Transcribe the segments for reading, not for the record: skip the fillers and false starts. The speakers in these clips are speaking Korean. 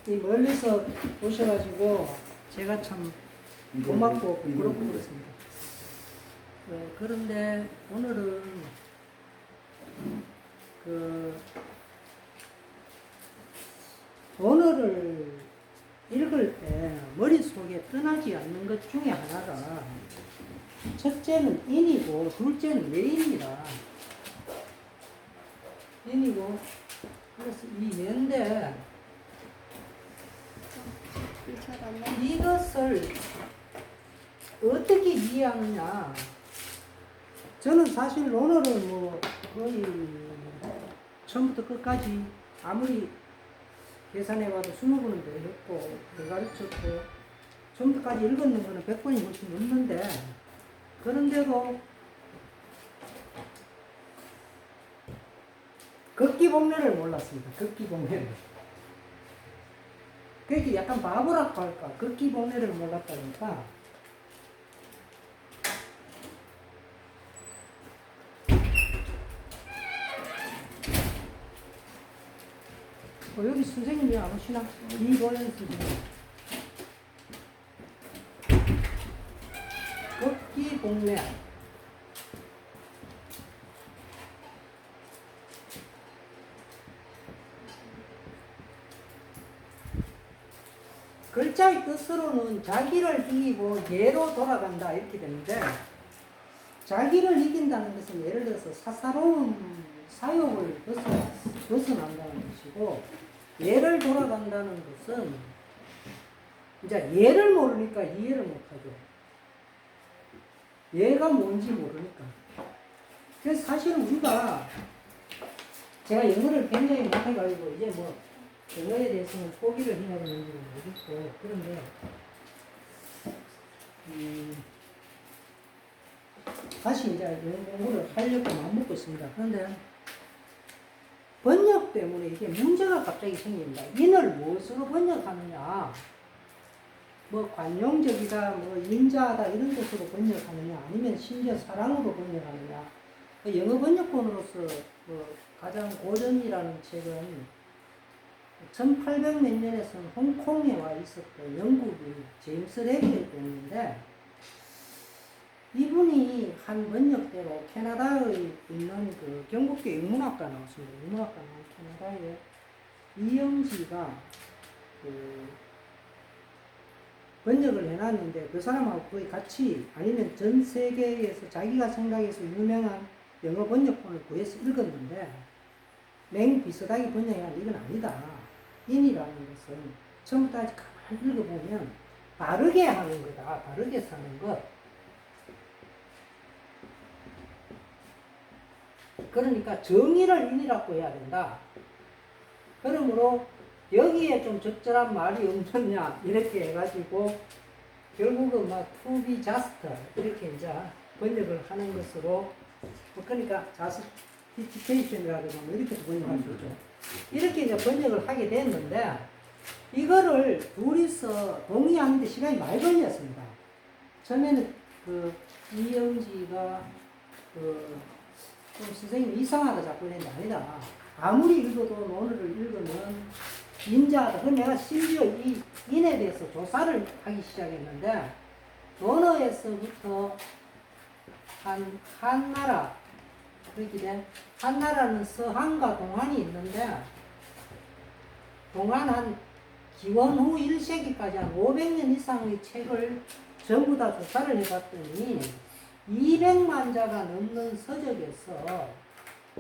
이 멀리서 오셔가지고 제가 참 고맙고 부끄럽고 그렇습니다. 그런데 오늘은 언어를 읽을 때 머릿속에 떠나지 않는 것 중에 하나가 첫째는 인이고 둘째는 외인이라. 인이고 그래서 이 얘인데 이것을 어떻게 이해하느냐. 저는 사실 언어를 뭐 거의 처음부터 끝까지 아무리 계산해봐도 20번은 더 했고 더 가르쳤고 처음부터까지 읽었는 거는 100번이 훨씬 넘는데 그런데도 걷기복례를 몰랐습니다. 걷기복례를. 그렇게 약간 바보라고 할까. 걷기복례를 몰랐다니까 여기 선생님이 안 오시나? 이보연 선생님. 걷기복례. 글자의 뜻으로는 자기를 이기고 예로 돌아간다 이렇게 되는데 자기를 이긴다는 것은 예를 들어서 사사로운 사욕을 벗어난다는 것이고 예를 돌아간다는 것은 이제 예를 모르니까 이해를 못하죠. 예가 뭔지 모르니까. 그래서 사실은 우리가 제가 영어를 굉장히 못해가지고 이제 뭐 영어에 대해서는 포기를 해야 되는지는 모르겠고 그런데 다시 이제 영어 공부를 하려고 마음먹고 있습니다. 그런데 번역 때문에 이게 문제가 갑자기 생깁니다. 인을 무엇으로 번역하느냐, 뭐 관용적이다, 뭐 인자하다 이런 것으로 번역하느냐, 아니면 심지어 사랑으로 번역하느냐. 영어 번역본으로서 뭐 가장 고전이라는 책은 1800 몇 년에서는 홍콩에 와 있었던 영국인 제임스 레빌이었는데 이분이 한 번역대로 캐나다에 있는 그 경북대 영문학과 나왔습니다. 영문학과 나온 캐나다의 이영지가 그 번역을 해놨는데 그 사람하고 거의 같이 아니면 전 세계에서 자기가 생각해서 유명한 영어 번역본을 구해서 읽었는데 맹 비슷하게 번역한 이건 아니다. 인이라는 것은 처음부터 가만히 읽어보면 바르게 하는 거다. 바르게 사는 것. 그러니까 정의를 인이라고 해야 된다. 그러므로 여기에 좀 적절한 말이 없느냐 이렇게 해가지고 결국은 막 to be just 이렇게 이제 번역을 하는 것으로 그러니까 justification이라든가 뭐 이렇게 번역할 수 있죠. 이렇게 이제 번역을 하게 됐는데 이거를 둘이서 동의하는데 시간이 많이 걸렸습니다. 처음에는 그 이영지가 좀 선생님이 이상하다 자꾸 이랬는데 아니다. 아무리 읽어도 논어를 읽으면 인자하다. 그럼 내가 심지어 이 인에 대해서 조사를 하기 시작했는데 논어에서부터 한나라 그렇게 한나라는 서한과 동한이 있는데 동한 한 기원 후 1세기까지 한 500년 이상의 책을 전부 다 조사를 해봤더니 200만 자가 넘는 서적에서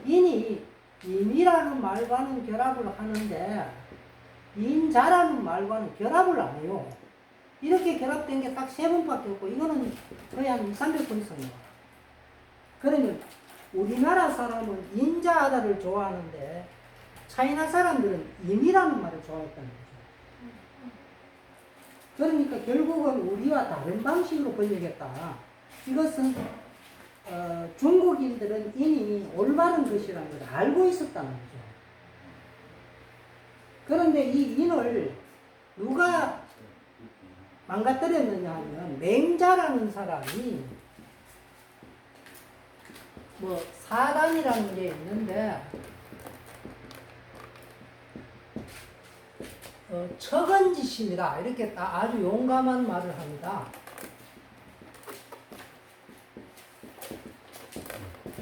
인이 인이라는 말과는 결합을 하는데 인자라는 말과는 결합을 안 해요. 이렇게 결합된 게 딱 3번밖에 없고 이거는 거의 한 2, 300번 이상이에요. 그러면 우리나라 사람은 인자하다를 좋아하는데 차이나 사람들은 인이라는 말을 좋아했다는 거죠. 그러니까 결국은 우리와 다른 방식으로 번역했다. 이것은 중국인들은 인이 올바른 것이라는 걸 알고 있었다는 거죠. 그런데 이 인을 누가 망가뜨렸느냐 하면 맹자라는 사람이 뭐 사단이라는 게 있는데 척은지심이다. 이렇게 아주 용감한 말을 합니다.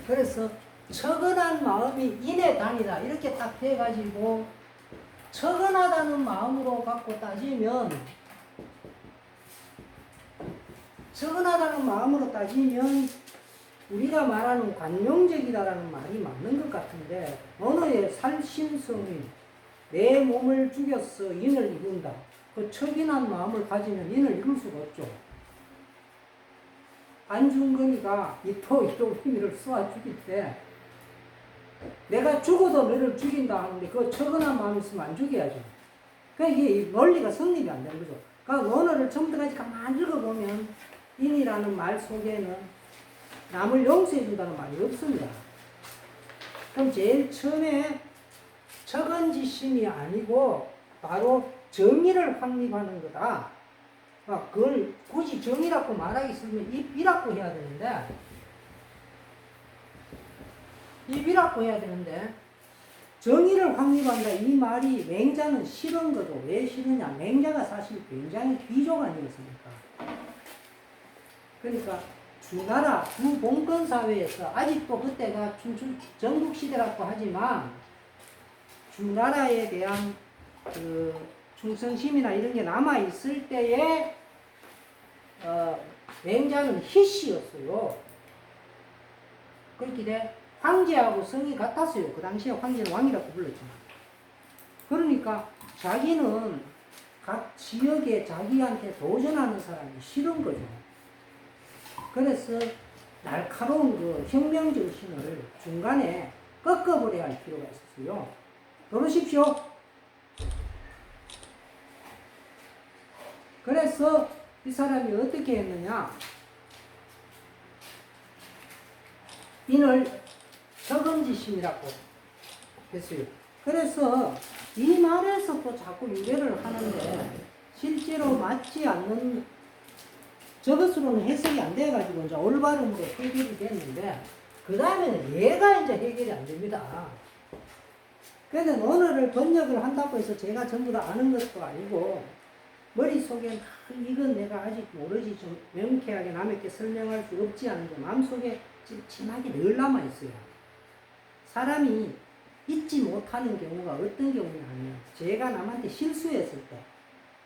그래서 척은한 마음이 인의 단이다. 이렇게 딱 해가지고 척은하다는 마음으로 갖고 따지면 척은하다는 마음으로 따지면 우리가 말하는 관용적이다라는 말이 맞는 것 같은데 언어의 살심성이 내 몸을 죽여서 인을 이룬다. 그 척인한 마음을 가지면 인을 이룰 수가 없죠. 안중근이가 이토익을 쏘아 죽일 때 내가 죽어도 너를 죽인다 하는데 그 척은한 마음이 있으면 안 죽여야죠. 그러니까 이게 논리가 성립이 안 되는 거죠. 그러니까 언어를 처음부터까지 가만히 읽어보면 인이라는 말 속에는 남을 용서해 준다는 말이 없습니다. 그럼 제일 처음에 척은지심이 아니고 바로 정의를 확립하는 거다. 그걸 굳이 정의라고 말하기 싫으면 입이라고 해야 되는데 정의를 확립한다 이 말이 맹자는 싫은 거죠. 왜 싫으냐? 맹자가 사실 굉장히 귀족 아니었습니까? 그러니까 주나라 주봉건 사회에서 아직도 그때가 전국 시대라고 하지만 주나라에 대한 그 충성심이나 이런 게 남아 있을 때에 맹자는 희씨였어요. 그렇게 돼 황제하고 성이 같았어요. 그 당시에 황제는 왕이라고 불렀지만. 그러니까 자기는 각 지역에 자기한테 도전하는 사람이 싫은 거죠. 그래서 날카로운 그 혁명 정신을 중간에 꺾어버려야 할 필요가 있었어요. 들으십시오. 그래서 이 사람이 어떻게 했느냐? 인을 척은지심이라고 했어요. 그래서 이 말에서 또 자꾸 유래를 하는데 실제로 맞지 않는 저것으로는 해석이 안 돼가지고 이제 올바름으로 해결이 됐는데 그 다음에는 얘가 이제 해결이 안 됩니다. 그래서 언어를 번역을 한다고 해서 제가 전부 다 아는 것도 아니고 머릿속에 이건 내가 아직 모르지 좀 명쾌하게 남에게 설명할 수 없지 않은데 마음속에 찜찜하게 늘 남아있어요. 사람이 잊지 못하는 경우가 어떤 경우냐면 제가 남한테 실수했을 때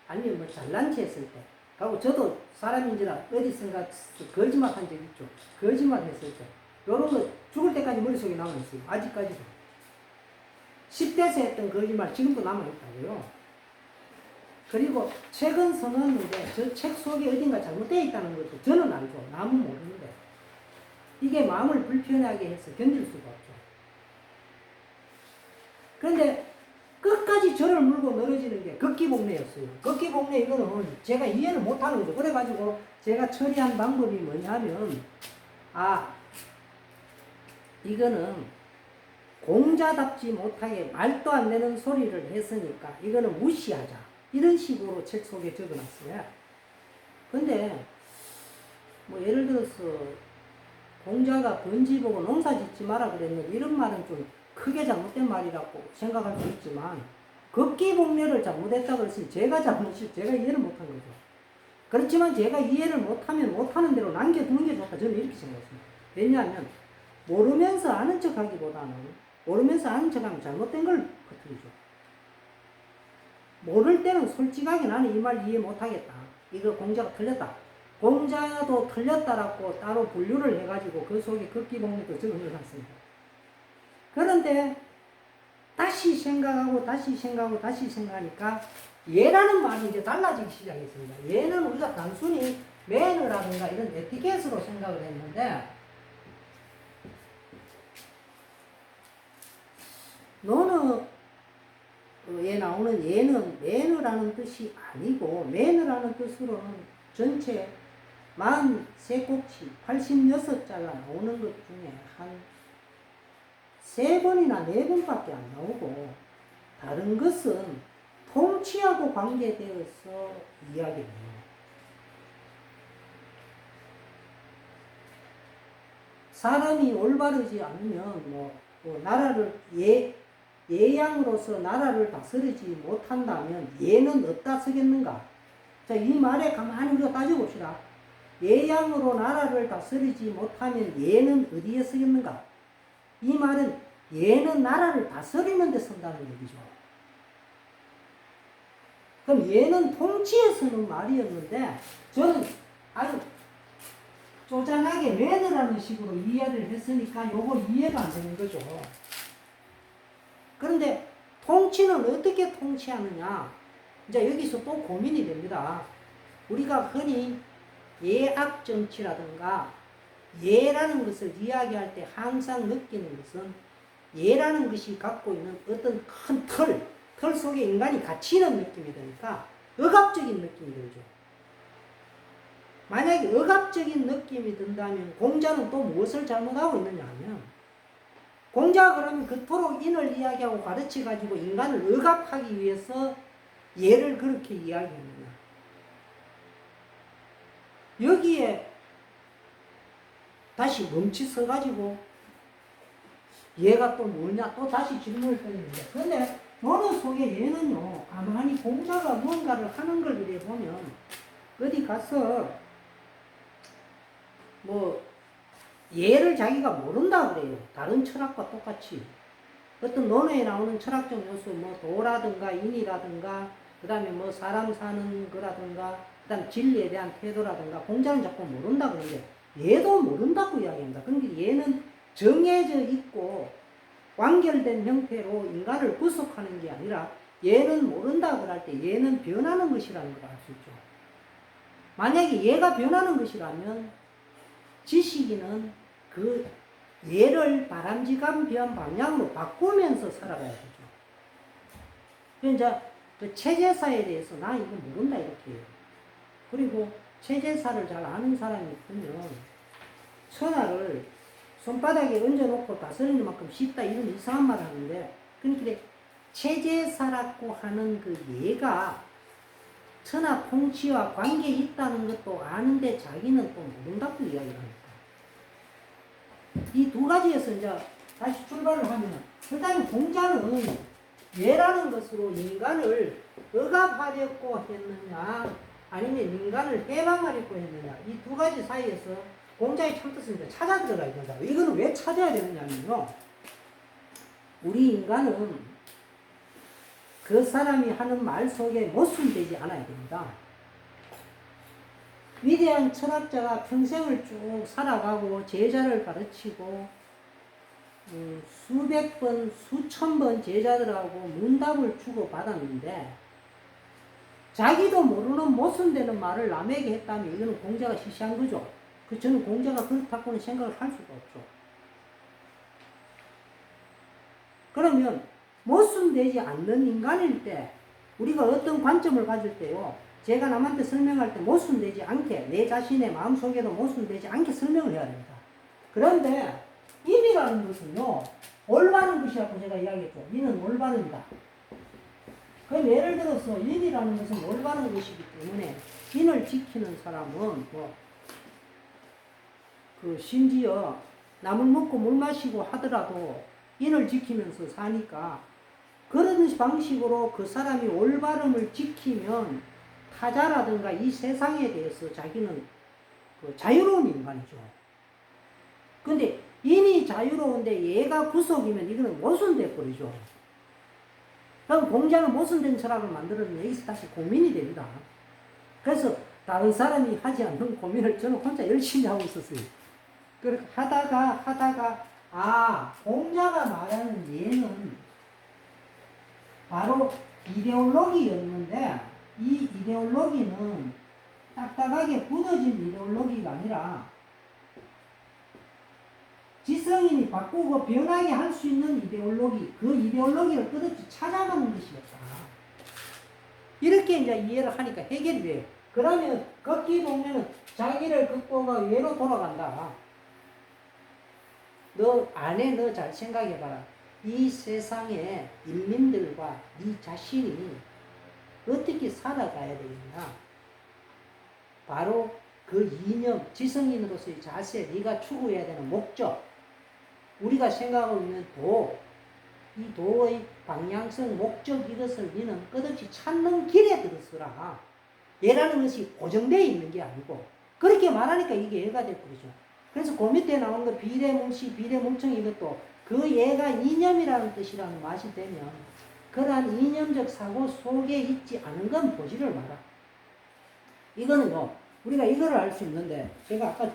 아니면 뭐 잘난 체 했을 때 하고 저도 사람인지라 어디선가 거짓말 한 적 있죠. 거짓말 했을 때 요런 거 죽을 때까지 머릿속에 남아있어요. 아직까지도 10대에서 했던 거짓말 지금도 남아있다고요. 그리고 책은 써놨는데 저 책 속에 어딘가 잘못되어 있다는 것도 저는 알죠. 남은 모르는데 이게 마음을 불편하게 해서 견딜 수가 없죠. 그런데 끝까지 저를 물고 늘어지는 게 극기복례였어요. 극기복례 이거는 제가 이해를 못하는 거죠. 그래가지고 제가 처리한 방법이 뭐냐면 이거는 공자답지 못하게 말도 안 되는 소리를 했으니까 이거는 무시하자. 이런 식으로 책 속에 적어놨어요. 근데 뭐 예를 들어서 공자가 번지 보고 농사 짓지 마라 그랬는데 이런 말은 좀 크게 잘못된 말이라고 생각할 수 있지만 극기복례를 잘못했다고 그랬으니 제가 이해를 못한 거죠. 그렇지만 제가 이해를 못하면 못하는 대로 남겨두는 게 좋다. 저는 이렇게 생각했습니다. 왜냐하면 모르면서 아는 척하기보다는 모르면서 아는 척하면 잘못된 걸 퍼뜨리죠. 모를 때는 솔직하게 나는 이 말 이해 못하겠다. 이거 공자가 틀렸다. 공자도 틀렸다라고 따로 분류를 해가지고 그 속에 극기복례도 적어놨습니다. 그런데 다시 생각하니까 얘라는 말이 이제 달라지기 시작했습니다. 얘는 우리가 단순히 매너라든가 이런 에티켓으로 생각을 했는데 너는 나오는 얘는 매너라는 뜻이 아니고 매너라는 뜻으로는 전체 43꼭지 86자가 나오는 것 중에 한 3번이나 4번밖에 안 나오고 다른 것은 통치하고 관계되어서 이야기해요. 사람이 올바르지 않으면 나라를 예양으로서 나라를 다스리지 못한다면 예는 어디다 쓰겠는가? 자, 이 말에 가만히 우리가 따져봅시다. 예양으로 나라를 다스리지 못하면 예는 어디에 쓰겠는가? 이 말은 예는 나라를 다스리는 데 쓴다는 얘기죠. 그럼 예는 통치에 쓰는 말이었는데 저는 아주 쪼잔하게 매너라는 식으로 이해를 했으니까 요거 이해가 안 되는 거죠. 그런데 통치는 어떻게 통치하느냐? 이제 여기서 또 고민이 됩니다. 우리가 흔히 예악 정치라든가 예라는 것을 이야기할 때 항상 느끼는 것은 예라는 것이 갖고 있는 어떤 큰 틀 속에 인간이 갇히는 느낌이 드니까 억압적인 느낌이 들죠. 만약에 억압적인 느낌이 든다면 공자는 또 무엇을 잘못하고 있느냐 하면 공자가 그러면 그토록 인을 이야기하고 가르쳐 가지고 인간을 억압하기 위해서 예를 그렇게 이야기했느냐. 여기에 다시 멈칫서 가지고 얘가 또 뭐냐 또 다시 질문을 드립니다. 그런데 논어 속에 얘는요 가만히 공자가 무언가를 하는 걸 이래 보면 어디 가서 뭐 예를 자기가 모른다 그래요. 다른 철학과 똑같이 어떤 논어에 나오는 철학적 요소 뭐 도라든가 인이라든가 그 다음에 뭐 사람 사는 거라든가 그 다음 진리에 대한 태도라든가 공자는 자꾸 모른다 그러는데 얘도 모른다고 이야기합니다. 그러니까 얘는 정해져 있고 완결된 형태로 인간을 구속하는 게 아니라 얘는 모른다 그럴 때 얘는 변하는 것이라는 걸 알 수 있죠. 만약에 얘가 변하는 것이라면 지식인은 그 얘를 바람직한 변 방향으로 바꾸면서 살아가야 되죠. 그러니까 그 체제사에 대해서 나 이거 모른다 이렇게 해요. 그리고 체제사를 잘 아는 사람이 있으면 천하를 손바닥에 얹어놓고 다스리는 만큼 쉽다 이런 이상한 말을 하는데 그러니까 체제사라고 하는 그 예가 천하 통치와 관계 있다는 것도 아는데 자기는 또 모른다고 이야기를 합니다. 이 두 가지에서 이제 다시 출발을 하면 일단 공자는 예라는 것으로 인간을 억압하려고 했느냐 아니면 인간을 해방하려고 했느냐 이 두 가지 사이에서 공자의 참뜻을 이제 찾아 들어가야 된다. 이거는 왜 찾아야 되느냐면요. 우리 인간은 그 사람이 하는 말 속에 모순되지 않아야 됩니다. 위대한 철학자가 평생을 쭉 살아가고 제자를 가르치고 수백 번, 수천 번 제자들하고 문답을 주고받았는데 자기도 모르는 모순되는 말을 남에게 했다면 이거는 공자가 시시한 거죠. 저는 공자가 그렇다고는 생각을 할 수가 없죠. 그러면 모순되지 않는 인간일 때 우리가 어떤 관점을 가질 때요. 제가 남한테 설명할 때 모순되지 않게 내 자신의 마음속에도 모순되지 않게 설명을 해야 됩니다. 그런데 인이라는 것은요. 올바른 것이라고 제가 이야기했죠. 인은 올바릅니다. 그럼 예를 들어서 인이라는 것은 올바른 것이기 때문에 인을 지키는 사람은 심지어 남을 먹고 물 마시고 하더라도 인을 지키면서 사니까 그런 방식으로 그 사람이 올바름을 지키면 타자라든가 이 세상에 대해서 자기는 자유로운 인간이죠. 근데 인이 자유로운데 얘가 구속이면 이거는 모순돼 버리죠. 그럼 공자는 모순된 철학을 만들었는데 여기서 다시 고민이 됩니다. 그래서 다른 사람이 하지 않는 고민을 저는 혼자 열심히 하고 있었어요. 그렇게 하다가 공자가 말하는 예는 바로 이데올로기였는데 이 이데올로기는 딱딱하게 굳어진 이데올로기가 아니라 지성인이 바꾸고 변하게 할 수 있는 이데올로기, 그 이데올로기를 끝없이 찾아가는 것이었다. 이렇게 이제 이해를 하니까 해결이 돼요. 그러면 걷기 보면은 자기를 극복하고 외로 돌아간다. 너 잘 생각해봐라. 이 세상의 인민들과 네 자신이 어떻게 살아가야 되겠나? 바로 그 이념, 지성인으로서의 자세, 네가 추구해야 되는 목적, 우리가 생각하고 있는 도, 이 도의 방향성, 목적 이것을 니는 끝없이 찾는 길에 들었으라. 예라는 것이 고정되어 있는 게 아니고 그렇게 말하니까 이게 예가 돼버리죠. 그래서 그 밑에 나오는 거 비례뭉시, 비례뭉청 이것도 그 예가 이념이라는 뜻이라는 맛이 되면 그러한 이념적 사고 속에 있지 않은 건 보지를 마라. 이거는요, 우리가 이거를 알 수 있는데, 제가 아까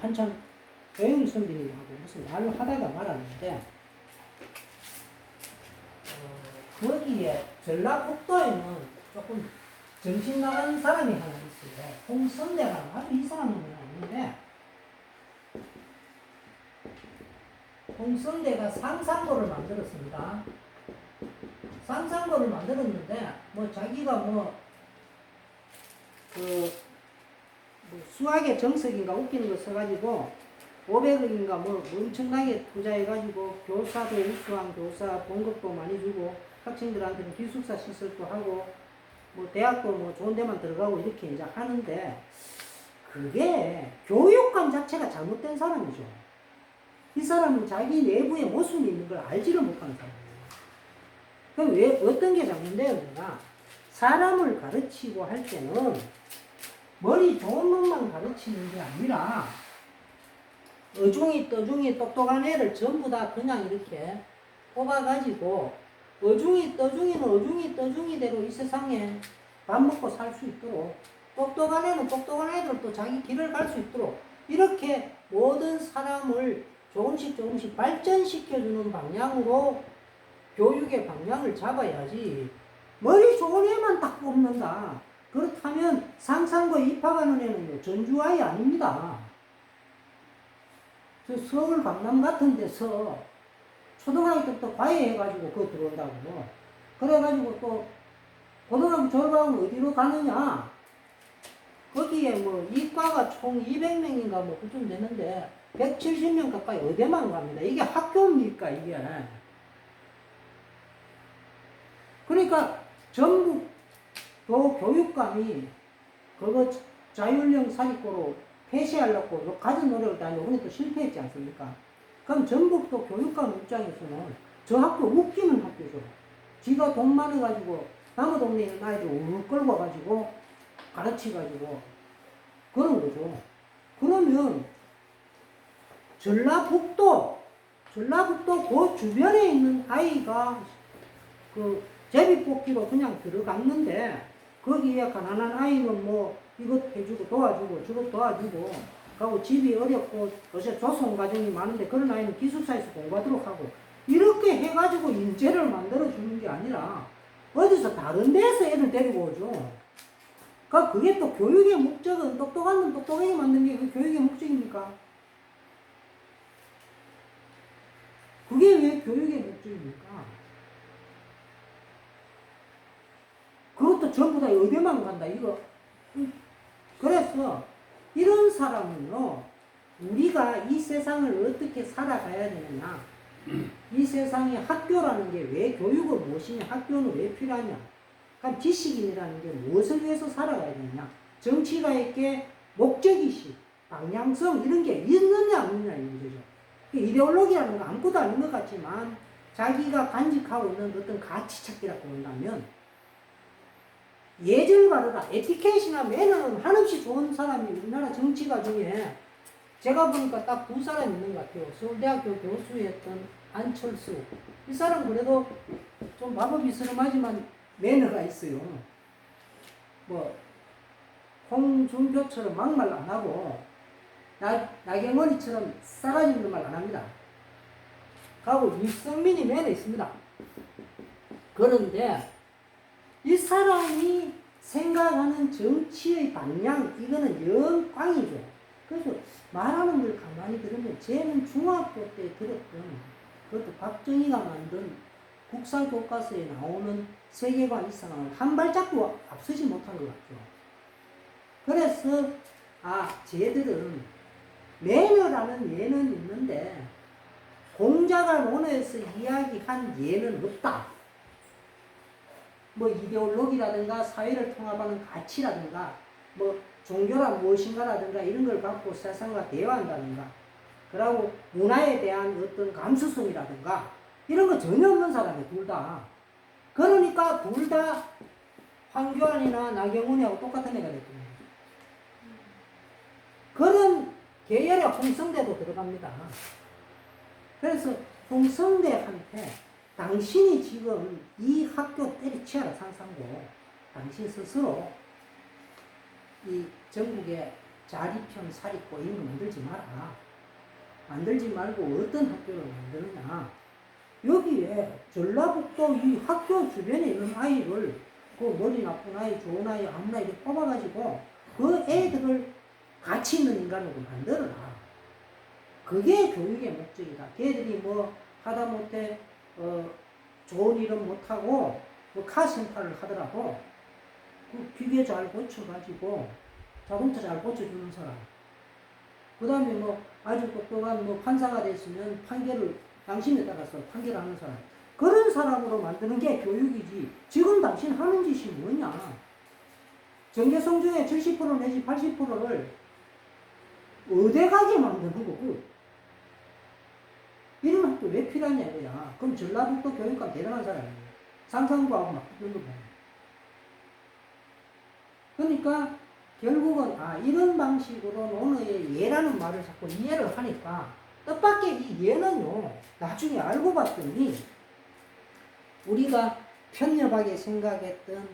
한참 조영희 선배님하고 무슨 말을 하다가 말았는데, 거기에 전라북도에는 조금 정신 나간 사람이 하나 있어요. 홍성대라고 아주 이상한 놈이 있는데, 홍성대가 상상고를 만들었습니다. 상상고를 만들었는데, 뭐 자기가 뭐 수학의 정석인가 웃기는 거 써가지고 500억인가 뭐 엄청나게 투자해가지고 교사도 우수한 교사 봉급도 많이 주고 학생들한테는 기숙사 시설도 하고 뭐 대학도 뭐 좋은 데만 들어가고 이렇게 이제 하는데 그게 교육감 자체가 잘못된 사람이죠. 이 사람은 자기 내부에 모순이 있는 걸 알지를 못하는 사람이에요. 그럼 왜 어떤 게 잘못되었느냐? 사람을 가르치고 할 때는 머리 좋은 놈만 가르치는 게 아니라 어중이 떠중이 똑똑한 애를 전부 다 그냥 이렇게 뽑아가지고 어중이 떠중이는 어중이 떠중이대로 이 세상에 밥 먹고 살 수 있도록 똑똑한 애는 똑똑한 애대로 또 자기 길을 갈 수 있도록 이렇게 모든 사람을 조금씩 발전시켜주는 방향으로 교육의 방향을 잡아야지 머리 좋은 애만 딱 뽑는다. 그렇다면 상상고에 입학하는 애는요 전주아이 아닙니다. 저 서울 강남 같은 데서 초등학교 때부터 과외해가지고 그거 들어온다고. 그래가지고 또 고등학교 졸업하면 어디로 가느냐? 거기에 뭐 이과가 총 200명인가 뭐 그쯤 되는데 170명 가까이 어디만 갑니다. 이게 학교입니까 이게? 그러니까 전북 도 교육감이 그거 자율형 사립고로 폐쇄하려고 가진 노력을 다 이번에 또 실패했지 않습니까? 그럼 전북도 교육감 입장에서는 저 학교 웃기는 학교죠. 지가 돈 많아가지고 남의 동네에 있는 아이들 우르르 끌고 와가지고 가르치가지고 그런 거죠. 그러면 전라북도 그 주변에 있는 아이가 그 제비뽑기로 그냥 들어갔는데 거기에 가난한 아이는 뭐 이것 해주고 도와주고 저것 도와주고 그리고 집이 어렵고 요새 조선 가정이 많은데 그런 아이는 기숙사에서 공부하도록 하고 이렇게 해가지고 인재를 만들어주는 게 아니라 어디서 다른 데서 애를 데리고 오죠. 그러니까 그게 또 교육의 목적은 똑똑한 놈 똑똑하게 만드는 게 그 교육의 목적입니까? 그게 왜 교육의 목적입니까? 그것도 전부 다 어디만 간다, 이거. 그래서, 이런 사람은요, 우리가 이 세상을 어떻게 살아가야 되느냐. 이 세상에 학교라는 게 왜 교육을 무엇이냐, 학교는 왜 필요하냐. 그럼 지식인이라는 게 무엇을 위해서 살아가야 되느냐. 정치가에게 목적의식, 방향성, 이런 게 있느냐, 없느냐, 이 문제죠. 이데올로기라는 거 아무것도 아닌 것 같지만, 자기가 간직하고 있는 어떤 가치 찾기라고 한다면, 예절 바르다, 에티켓이나 매너는 한없이 좋은 사람이 우리나라 정치가 중에 제가 보니까 딱 두 사람 있는 것 같아요. 서울대학교 교수였던 안철수. 이 사람 그래도 좀 마법이 스름하지만 매너가 있어요. 뭐 홍준표처럼 막말 안 하고 나경원이처럼 싸가지 없는 말 안 합니다. 그리고 유승민이 매너 있습니다. 그런데 이 사람이 생각하는 정치의 방향, 이거는 영 꽝이죠. 그래서 말하는 걸 가만히 들으면, 쟤는 중학교 때 들었던, 그것도 박정희가 만든 국사교과서에 나오는 세계관 이상을 한 발짝도 앞서지 못한 것 같죠. 그래서, 쟤들은 매너라는 예는 있는데, 공자가 논어에서 이야기한 예는 없다. 뭐 이데올로기라든가 사회를 통합하는 가치라든가 뭐 종교란 무엇인가라든가 이런 걸 갖고 세상과 대화한다든가 그리고 문화에 대한 어떤 감수성이라든가 이런 거 전혀 없는 사람이에요, 둘 다. 그러니까 둘 다 황교안이나 나경원이하고 똑같은 애가 됐거든요. 그런 계열의 홍성대도 들어갑니다. 그래서 홍성대한테 당신이 지금 이 학교 때리치아라 상상고 당신 스스로 이 전국에 자립형 사립고 이런 거 만들지 마라. 만들지 말고 어떤 학교를 만드느냐. 여기에 전라북도 이 학교 주변에 있는 아이를 그 머리 나쁜 아이, 좋은 아이, 아무나 이렇게 뽑아가지고 그 애들을 가치 있는 인간으로 만들어라. 그게 교육의 목적이다. 걔들이 뭐 하다못해 좋은 일은 못하고 뭐 카센터를 하더라도 그 기계 잘 고쳐가지고 자동차 잘 고쳐주는 사람. 그 다음에 뭐 아주 똑똑한 뭐 판사가 됐으면 판결을 당신에 따라서 판결하는 사람. 그런 사람으로 만드는 게 교육이지. 지금 당신 하는 짓이 뭐냐. 전교성 중에 70% 내지 80%를 어대가게 만드는 거고. 이런 학교 왜 필요하냐 이거야. 그럼 전라북도 교육감 대단한 사람이에요. 상상부하고 막 붙는 거 보면. 그러니까 결국은 이런 방식으로 논어의 예라는 말을 자꾸 이해를 하니까 뜻밖의 이 예는요 나중에 알고 봤더니 우리가 편협하게 생각했던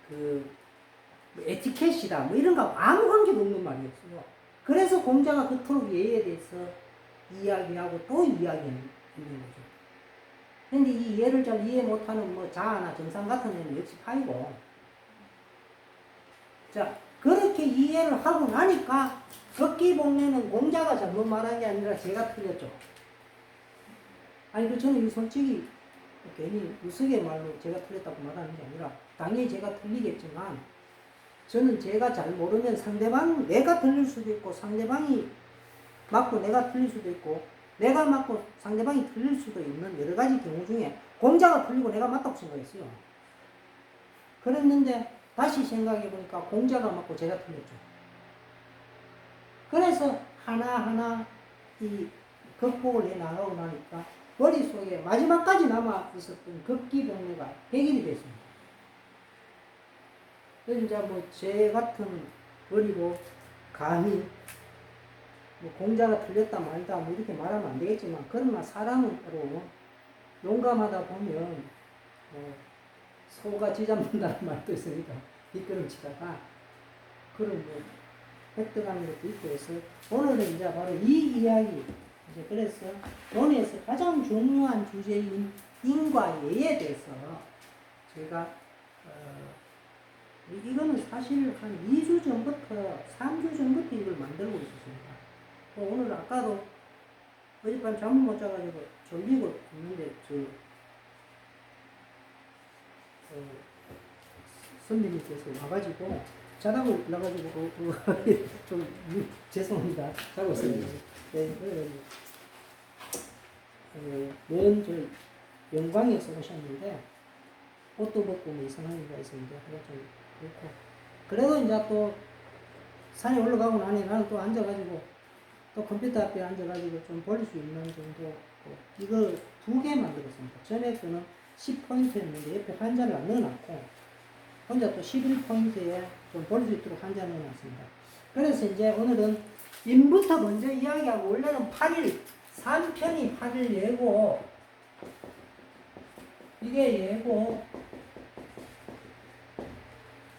그 에티켓이다 뭐 이런 거 아무 관계도 없는 말이었어요. 그래서 공자가 그토록 예에 대해서 이야기하고 또 이야기하는 거죠. 근데 이 예를 잘 이해 못하는 뭐 자아나 정상 같은 애는 역시 파이고. 자, 그렇게 이해를 하고 나니까 걷기복례는 공자가 잘못 말한 게 아니라 제가 틀렸죠. 아니, 저는 솔직히 괜히 우스개 말로 제가 틀렸다고 말하는 게 아니라 당연히 제가 틀리겠지만 저는 제가 잘 모르면 상대방 내가 틀릴 수도 있고 상대방이 맞고 내가 틀릴 수도 있고 내가 맞고 상대방이 틀릴 수도 있는 여러 가지 경우 중에 공자가 틀리고 내가 맞다고 생각했어요. 그랬는데 다시 생각해 보니까 공자가 맞고 제가 틀렸죠. 그래서 하나하나 이 극복을 해 나가고 나니까 머릿속에 마지막까지 남아 있었던 극기복례가 해결이 됐습니다. 그래서 이제 뭐 제 같은 어리고 감히 뭐 공자가 틀렸다 말다 뭐 이렇게 말하면 안 되겠지만 그러나 사람은 따로 용감하다 보면 뭐 소가 쥐 잡는다는 말도 있으니까 뒷걸음치다가 그런 뭐 획득하는 것도 있고 해서 오늘은 이제 바로 이 이야기 이제 그래서 논에서 가장 중요한 주제인 인과 예에 대해서 제가 이거는 사실 한 2주 전부터 3주 전부터 이걸 만들고 있었습니다. 오늘 아까도 어젯밤 잠을 못 자가지고 졸리고 있는데 선생님께서 와가지고 자다고 나가지고 좀 죄송합니다. 자고 있습니다. 저 영광에서 오셨는데 옷도 벗고 뭐 이상한 일가 있었는데 하여튼 좀 그렇고 그래도 이제 또 산에 올라가고 나니 나는 또 앉아가지고 또 컴퓨터 앞에 앉아가지고 좀 볼 수 있는 정도 이거 2개 만들었습니다. 전에 거는 10포인트였는데 옆에 한자를 안 넣어놨고 혼자 또 11포인트에 좀 볼 수 있도록 한자 넣어놨습니다. 그래서 이제 오늘은 인부터 먼저 이야기하고 원래는 8일 3편이 8일 예고 이게 예고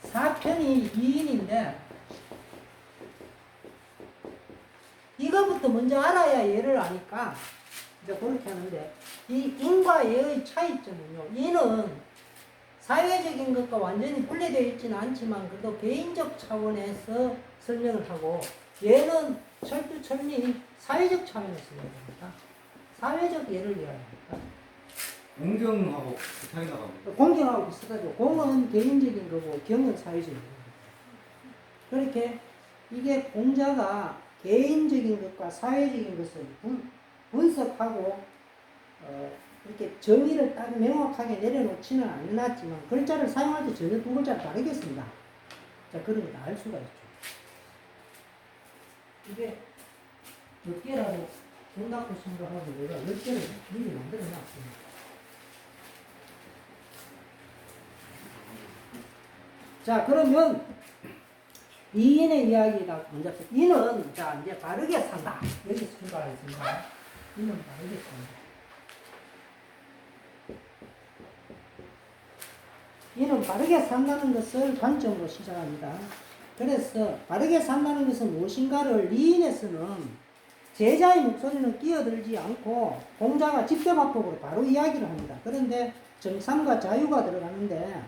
4편이 2일인데 이거부터 먼저 알아야 예를 아니까 이제 그렇게 하는데 이 인과 예의 차이점은요. 이는 사회적인 것과 완전히 분리되어 있지는 않지만 그래도 개인적 차원에서 설명을 하고 예는 철두철미 사회적 차원에서 이야기합니다. 사회적 예를 이야기합니다. 공경하고 차이가 나고 공경하고 비슷하죠. 공은 개인적인 거고 경은 사회적인 거고. 그렇게 이게 공자가 개인적인 것과 사회적인 것을 분석하고 이렇게 정의를 딱 명확하게 내려놓지는 않았지만 글자를 사용할 때 전혀 두 글자를 다르겠습니다. 자, 그런 걸 알 수가 있죠. 이게 몇 개라고 된다고 생각하고 내가 10개를 미리 만들어 놨습니다. 자, 그러면 이인의 이야기가 먼저, 이는, 자, 이제 바르게 산다. 여기서 출발하겠습니다. 이는 바르게 산다. 이는 바르게 산다는 것을 관점으로 시작합니다. 그래서 바르게 산다는 것은 무엇인가를 리인에서는 제자의 목소리는 끼어들지 않고 공자가 직접 합법으로 바로 이야기를 합니다. 그런데 정삼과 자유가 들어가는데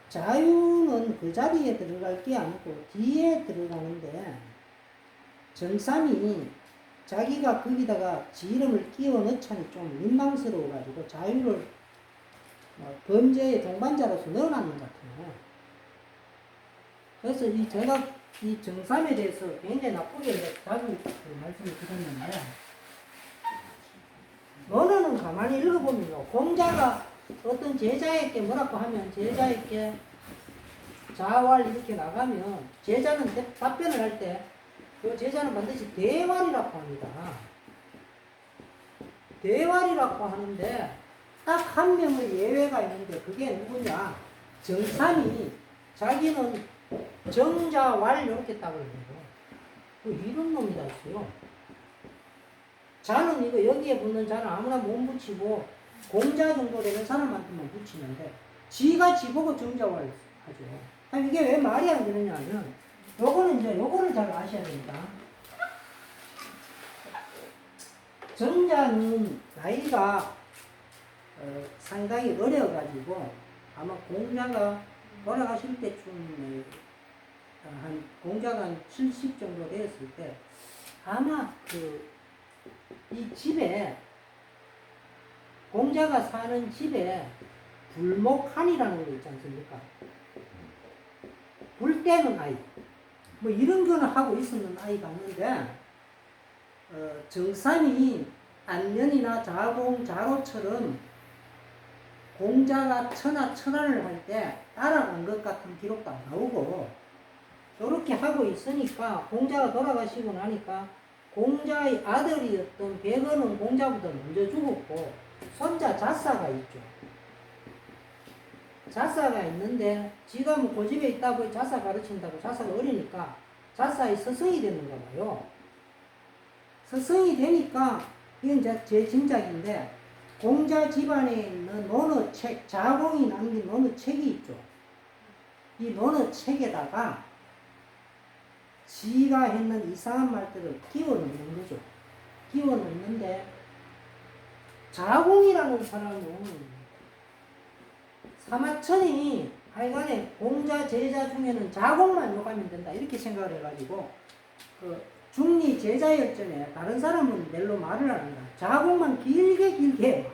자유는 그 자리에 들어갈 게 아니고 뒤에 들어가는데 정삼이 자기가 거기다가 지 이름을 끼워 넣자니 좀 민망스러워 가지고 자유를 범죄의 동반자로서 넣어놨는 것 같아요. 그래서 제가 이 정삼에 대해서 굉장히 나쁘게 자주 말씀을 드렸는데, 원어는 가만히 읽어보면요, 공자가 어떤 제자에게 뭐라고 하면 제자에게 자활 이렇게 나가면 제자는 답변을 할 때 그 제자는 반드시 대활이라고 합니다. 대활이라고 하는데 딱 한 명의 예외가 있는데 그게 누구냐? 정삼이 자기는 정자왈 이렇게 딱 그래요. 이런 놈이 다 있어요. 자는 이거 여기에 붙는 자는 아무나 못 붙이고 공자 정도 되는 사람한테만 붙이는데 지가 지보고 정자왈 하죠. 이게 왜 말이 안 되느냐 하면 요거는 이제 요거를 잘 아셔야 됩니다. 정자는 나이가 상당히 어려가지고 아마 공자가 돌아가실 때쯤 한 공자가 한 70 정도 되었을 때 아마 이 집에 공자가 사는 집에 불목한이라는 거 있지 않습니까? 불 때는 아이 뭐 이런 거는 하고 있었는 아이가 있는데 정삼이 안면이나 자공, 자로처럼 공자가 천하를 할 때 따라간 것 같은 기록도 안 나오고 이렇게 하고 있으니까 공자가 돌아가시고 나니까 공자의 아들이었던 백언은 공자보다 먼저 죽었고 손자 자사가 있죠. 자사가 있는데 지가 뭐 고집에 있다고 자사 가르친다고 자사가 어리니까 자사의 스승이 됐는가 봐요. 스승이 되니까 이건 제 짐작인데 공자 집안에 있는 논어책, 자공이 남긴 논어책이 있죠. 이 논어책에다가 지가 했는 이상한 말들을 끼워 넣는 거죠. 끼워 넣는데 자공이라는 사람은 사마천이 하여간에 공자 제자 중에는 자공만 욕하면 된다 이렇게 생각을 해가지고 중리 제자열전에 다른 사람은 별로 말을 안 한다. 자공만 길게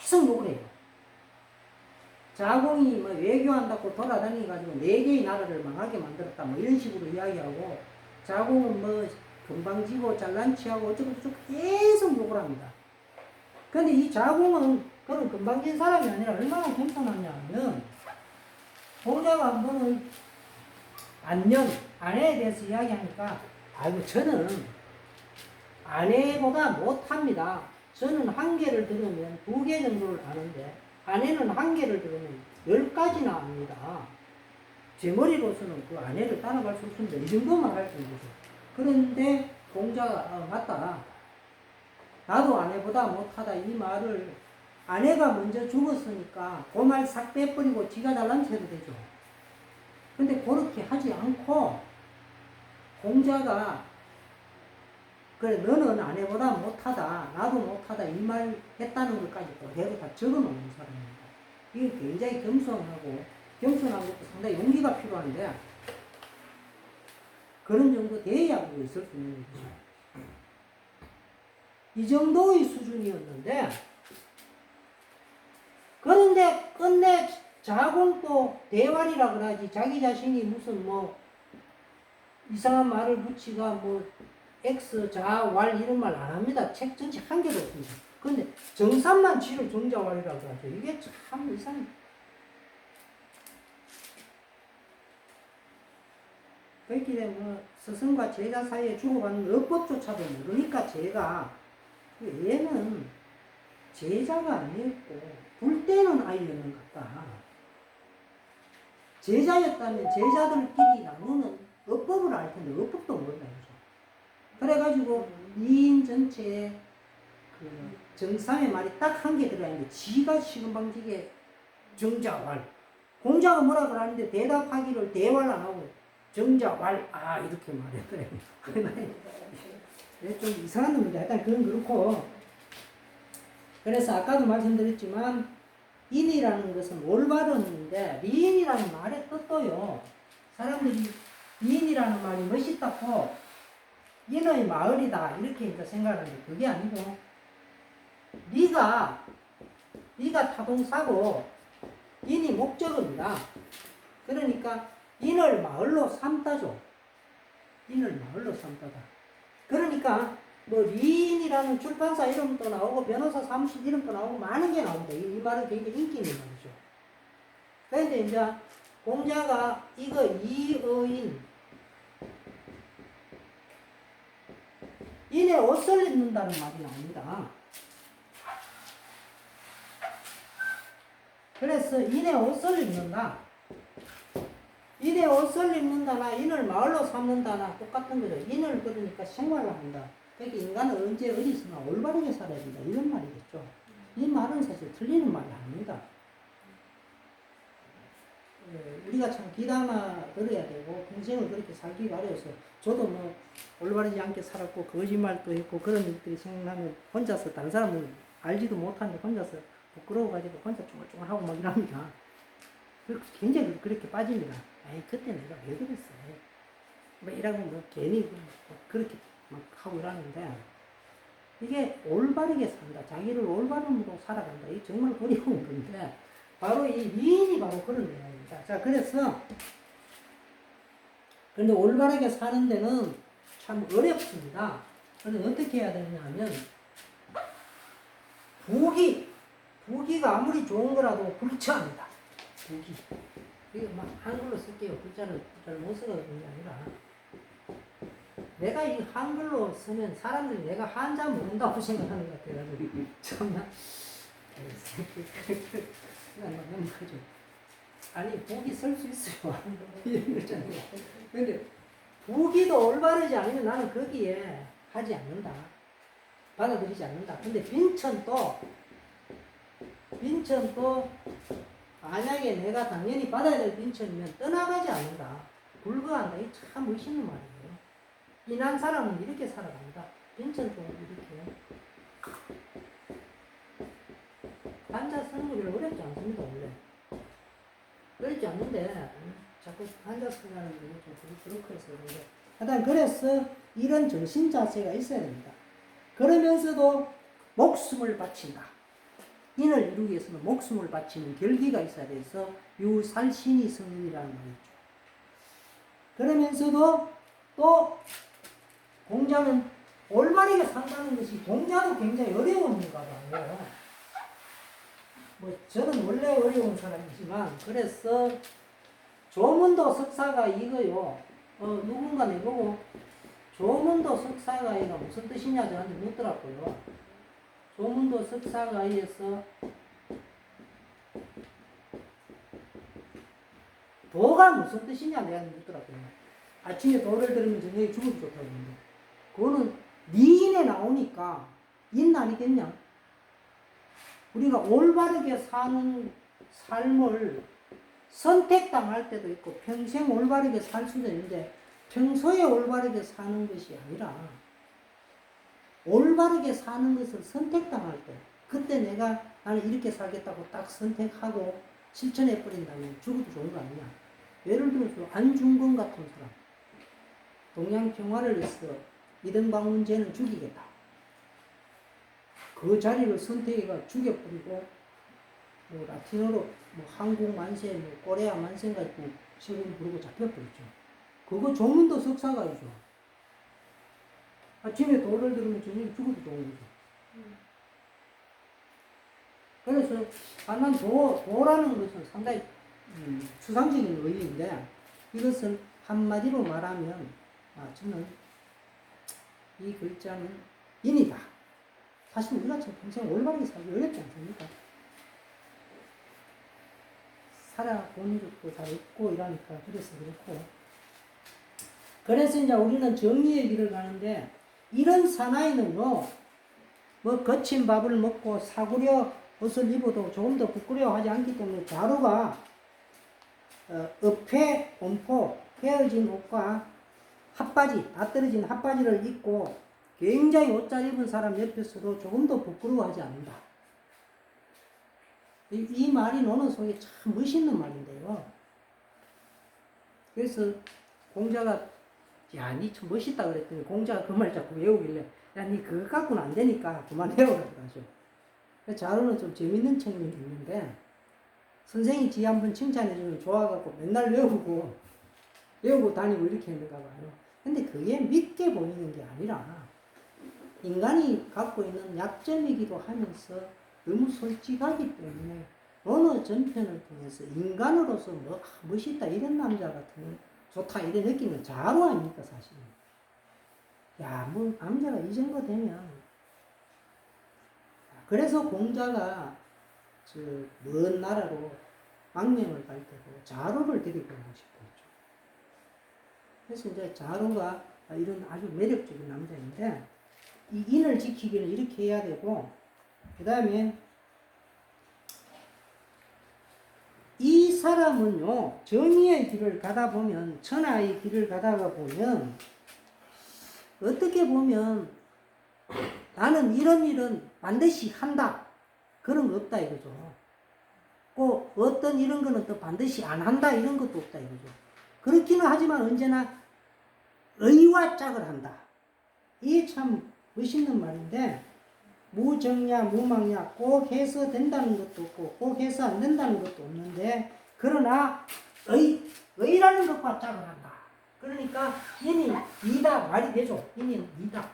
계속 욕을 해요. 자공이 뭐 외교한다고 돌아다니가지고 4개의 나라를 망하게 만들었다 뭐 이런 식으로 이야기하고 자공은 뭐 금방지고 잘난치하고 어쩌고저쩌고 계속 욕을 합니다. 근데 이 자공은 그런 금방진 사람이 아니라 얼마나 겸손하냐 하면 공자가 한 번은 아내에 대해서 이야기하니까 아이고 저는 아내보다 못합니다. 저는 한 개를 들으면 2개 정도를 아는데 아내는 한 개를 들으면 10가지나 압니다. 제 머리로서는 그 아내를 따라갈 수 없습니다. 이 정도만 할 정도죠. 그런데 공자가 맞다. 나도 아내보다 못하다 이 말을 아내가 먼저 죽었으니까 그 말 싹 빼버리고 지가 잘난 체도 되죠. 근데 그렇게 하지 않고 공자가 그래 너는 아내보다 못하다 나도 못하다 이 말 했다는 것까지 그대로 다 적어놓는 사람입니다. 이게 굉장히 겸손한 것도 상당히 용기가 필요한데 그런 정도 돼야 있을 수 있는 거죠. 이 정도의 수준이었는데 그런데 끝내 자공도 대활이라 그러지 자기 자신이 무슨 뭐 이상한 말을 붙이가 뭐 X, 자, 왈 이런 말 안 합니다. 책 전체 한 개도 없습니다. 그런데 정삼만 지를 정자왈이라고 하죠. 이게 참 이상해. 그렇게 되면 스승과 제자 사이에 주고받는 어법조차도 모르니까 제가 얘는 제자가 아니었고 불 때는 아이였는 것 같다. 제자였다면 제자들끼리 나누는 어법을 알 텐데 어법도 모른다 이거죠. 그래가지고 이인 전체에 그 정삼의 말이 딱 한 개 들어야 하는데 지가 시금방지게 정자왈 공자가 뭐라 그러는데 대답하기를 대왈 안 하고 정자왈 이렇게 말했더래요. 좀 이상한 놈인데 일단 그건 그렇고 그래서 아까도 말씀드렸지만 인이라는 것은 올바른인데 미인이라는 말의 뜻도요. 사람들이 미인이라는 말이 멋있다고 인의 마을이다 이렇게 이제 생각하는데 그게 아니고 네가 타동사고 인이 목적입니다. 그러니까 인을 마을로 삼다죠. 인을 마을로 삼다다. 그러니까 뭐 리인이라는 출판사 이름도 나오고 변호사 사무실 이름도 나오고 많은 게 나옵니다. 이 말은 굉장히 인기 있는 말이죠. 그런데 이제 공자가 이거 이어인 인의 옷을 입는다는 말이 나옵니다. 그래서 인의 옷을 입는다. 인의 옷을 입는다나 인을 마을로 삼는다나 똑같은 거죠. 인을 그러니까 생활을 한다. 그러니까 인간은 언제 어디서나 올바르게 살아야 된다. 이런 말이겠죠. 이 말은 사실 틀리는 말이 아닙니다. 우리가 참 기다나 들어야 되고 평생을 그렇게 살기가 어려워서 저도 뭐 올바르지 않게 살았고 거짓말도 했고 그런 일들이 생각나면 혼자서 다른 사람은 알지도 못하는데 혼자서 부끄러워가지고 혼자 쫑알쫑알하고 막 이럽니다. 굉장히 그렇게 빠집니다. 아이 그때 내가 왜 그랬어. 뭐 이러고 뭐 괜히 뭐 그렇게 막 하고 이러는데 이게 올바르게 산다. 자기를 올바름으로 살아간다. 이게 정말 어려운 건데 바로 이 미인이 바로 그런 내용입니다. 자 그래서 근데 올바르게 사는 데는 참 어렵습니다. 그래서 어떻게 해야 되느냐 하면 부기가 아무리 좋은 거라도 불처합니다. 부기. 이거 막 한글로 쓸게요. 글자를 잘 못 쓰거든요. 그게 아니라 내가 이 한글로 쓰면 사람들이 내가 한자 모른다고 생각하는 것 같아가지고 참나 넘어가죠. 아니 부기 쓸 수 있어요. 이런 거잖아요. 근데 부기도 올바르지 않으면 나는 거기에 하지 않는다. 받아들이지 않는다. 근데 빈천도 만약에 내가 당연히 받아야 될 빈천이면 떠나가지 않는다. 불거한다. 이게 참 멋있는 말이에요. 인한 사람은 이렇게 살아간다. 빈천도 이렇게. 한자 쓰는 거 별로 어렵지 않습니다. 원래. 어렵지 않는데 자꾸 한자 쓰는 게 좀 그렇고 해서 그런데 하여튼 그래서 이런 정신 자세가 있어야 됩니다. 그러면서도 목숨을 바친다. 인을 이루기 위해서는 목숨을 바치는 결기가 있어야 돼서 유살신이 성인이라는 말이죠. 그러면서도 또 공자는 올바르게 산다는 것이 공자도 굉장히 어려운 일인가 봐요. 뭐 저는 원래 어려운 사람이지만 그래서 조문도 석사가 이거요. 누군가 내보고 조문도 석사가이가 무슨 뜻이냐 저한테 묻더라고요. 조문도 석사가이에서 도가 무슨 뜻이냐 내가 묻더라고요. 아침에 도를 들으면 저녁에 죽어도 좋다고 했는데 그거는 니인에 나오니까 인 아니겠냐? 우리가 올바르게 사는 삶을 선택당할 때도 있고 평생 올바르게 살 수도 있는데 평소에 올바르게 사는 것이 아니라 올바르게 사는 것을 선택당할 때 그때 내가 나는 이렇게 살겠다고 딱 선택하고 실천해 버린다면 죽어도 좋은 거 아니냐. 예를 들어서 안중근 같은 사람 동양 평화를 위해서 이등방문제는 죽이겠다. 그 자리를 선택해가 죽여버리고 뭐 라틴어로 뭐 한국 만세, 뭐 코레아 만세인가 뭐 시험 부르고 잡혀버렸죠. 그거 조문도 석사가이죠. 아침에 도를 들으면 저녁에 죽어도 좋은 거죠. 그래서 난 도라는 것은 상당히 추상적인 의미인데 이것은 한마디로 말하면 저는 이 글자는 인이다. 사실 우리가 참 평생 올바르게 살기 어렵지 않습니까? 살아본 적도 잘 없고 이러니까 그래서 그렇고. 그래서 이제 우리는 정의의 길을 가는데 이런 사나이는요, 뭐 거친 밥을 먹고 사구려 옷을 입어도 조금 더 부끄러워하지 않기 때문에 자루가 읍회, 엄포, 헤어진 옷과 핫바지, 다 떨어진 핫바지를 입고 굉장히 옷 잘 입은 사람 옆에서도 조금 더 부끄러워하지 않는다. 이 말이 노는 속에 참 멋있는 말인데요. 그래서 공자가 야, 니 참 멋있다 그랬더니 공자가 그 말 자꾸 외우길래 야, 니 그거 갖고는 안 되니까 그만 외우라고 하죠. 자루는 좀 재밌는 측면이 있는데 선생이 지 한번 칭찬해주면 좋아갖고 맨날 외우고 다니고 이렇게 했는가 봐요. 근데 그게 믿게 보이는 게 아니라 인간이 갖고 있는 약점이기도 하면서 너무 솔직하기 때문에 어느 전편을 통해서 인간으로서 뭐 멋있다 이런 남자 같으면 좋다 이런 느낌은 자루 아닙니까 사실. 야, 뭐 남자가 이 정도 되면 그래서 공자가 저 먼 나라로 망명을 갈 때도 자루를 데리고 가고 싶었죠. 그래서 이제 자루가 이런 아주 매력적인 남자인데 이 인을 지키기는 이렇게 해야 되고 그 다음에 이 사람은요 정의의 길을 가다 보면 천하의 길을 가다가 보면 어떻게 보면 나는 이런 일은 반드시 한다 그런 거 없다 이거죠. 꼭 어떤 이런 거는 또 반드시 안 한다 이런 것도 없다 이거죠. 그렇기는 하지만 언제나 의와 짝을 한다. 이게 참 멋있는 말인데 무정야 무망야 꼭 해서 된다는 것도 없고 꼭 해서 안 된다는 것도 없는데 그러나 의라는 것과 짝을 한다. 그러니까 인이 이다 말이 되죠. 인이 이다.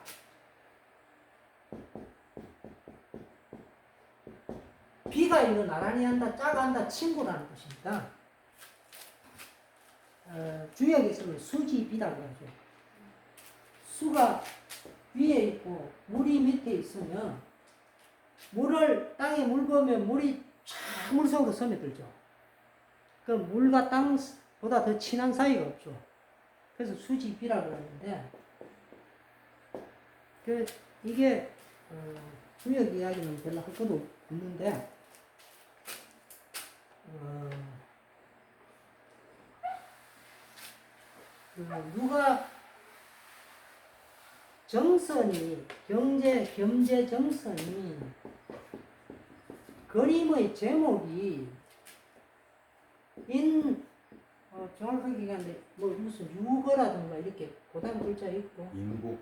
비가 이거 나란히 한다 짝한다 친구라는 것입니다. 주역에서는 수지비라고 하죠. 수가 위에 있고 물이 밑에 있으면 땅에 물 보면 물이 쫙 물속으로 스며들죠. 그 물과 땅보다 더 친한 사이가 없죠. 그래서 수지비라고 하는데 이게 주역 이야기는 별로 할 것도 없는데 누가 정선이 겸재 정선이 그림의 제목이 정확하게 얘기하는데 뭐 무슨 유거라든가 이렇게 고단 글자 있고 인곡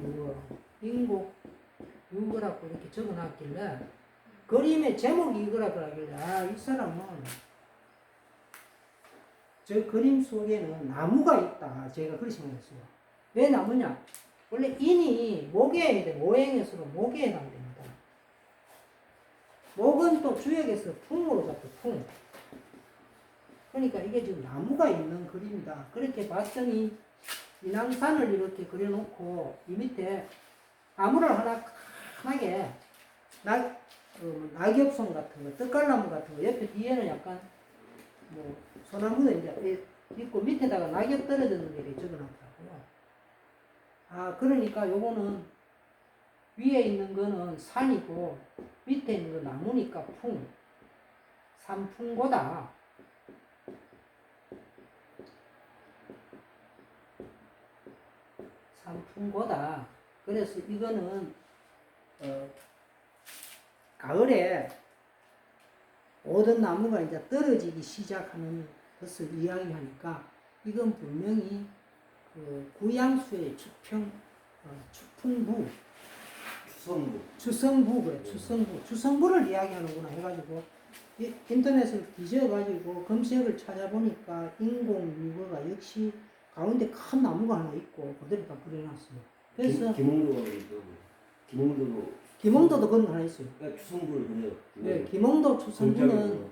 유거 인곡 유거라고 이렇게 적어놨길래 그림의 제목이 이거라고 하길래 이 사람은 저 그림 속에는 나무가 있다 제가 그렇게 생각했어요. 왜 나무냐? 원래 인이 목에 이제 모행에서 목에 해당됩니다. 목은 또 주역에서 풍으로 잡혀 풍. 그러니까 이게 지금 나무가 있는 그림이다. 그렇게 봤더니 인왕산을 이렇게 그려놓고 이 밑에 나무를 하나 크게 낙엽송 같은 거, 떡갈나무 같은 거 옆에 뒤에는 약간 뭐 소나무도 이제 있고 밑에다가 낙엽 떨어지는 게 적어놨더라고요. 그러니까 요거는 위에 있는 거는 산이고 밑에 있는 건 나무니까 풍, 산풍고다. 산풍고다. 그래서 이거는 가을에 모든 나무가 이제 떨어지기 시작하는 것을 이야기하니까 이건 분명히 구양수의 추풍부, 추성부 그래 추성부를 이야기하는구나 해가지고 인터넷을 뒤져가지고 검색을 찾아보니까 인공유거가 역시 가운데 큰 나무가 하나 있고 그대로 다 그려놨어요. 그래서 김홍도도 그런 거 하나 있어요. 추성부를 그래요. 네, 김홍도 추성부는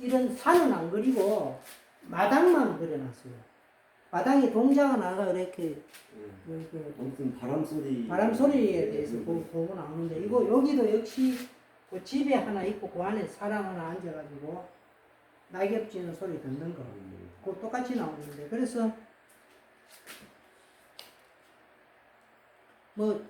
이런 산은 안 그리고 마당만 그려놨어요. 마당에 동작은 아까 이렇게 아무튼 바람 소리. 바람 소리에 대해서 보고 나오는데 이거 여기도 역시 그 집에 하나 있고 그 안에 사람 하나 앉아가지고 낙엽 지는 소리 듣는 거. 그 똑같이 나오는데 그래서 뭐